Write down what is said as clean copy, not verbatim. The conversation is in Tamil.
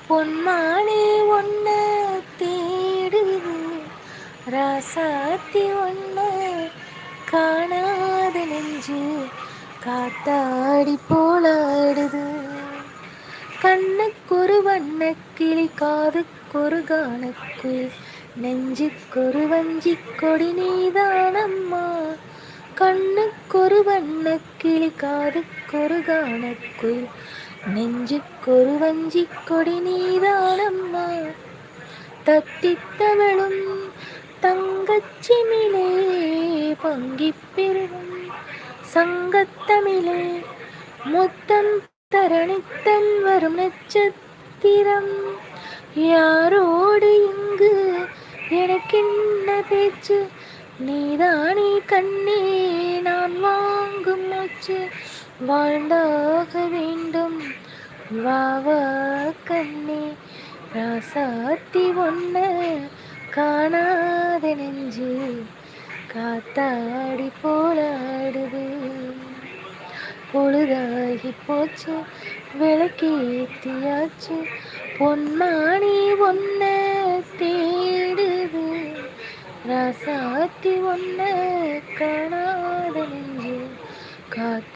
பொன்மானே ஒன்ன தேடுது, ராசாத்தி ஒன்ன காணாத நெஞ்சு காத்தாடி போலாடுது. கண்ணுக்கொரு வண்ணக்கிளி, காதுக்கொரு கானக்குயில், நெஞ்சுக்கொரு வஞ்சிக் கொடி நீதானம்மா. கண்ணுக்கொரு வண்ணக்கிளி, காதுக்கொரு கானக்குயில், நெஞ்சுக்கொரு வஞ்சிக் கொடி நீதானம்மா. தத்தித்தவளும் தங்கச்சிமிழே, பொங்கிப் பெருகும் சங்கத்தமிழே, முத்தம் தர நித்தம் வரும் நட்சத்திரம். யாரோடு இங்கு எனக்கென்ன பேச்சு, நீதானே கண்ணே நான் வாங்கும் மூச்சு. வாழ்ந்தாக வேண்டும் வா வா கண்ணே, ராசாத்தி ஒன்ன காணாத நெஞ்சு காத்தாடி போலாடுது. பொழுதாகி போச்சு விளக்கேத்தியாச்சு, பொன்மானி ஒன்ன தேடுது, ராசாத்தி ஒன்ன காணாத நெஞ்சு காத்து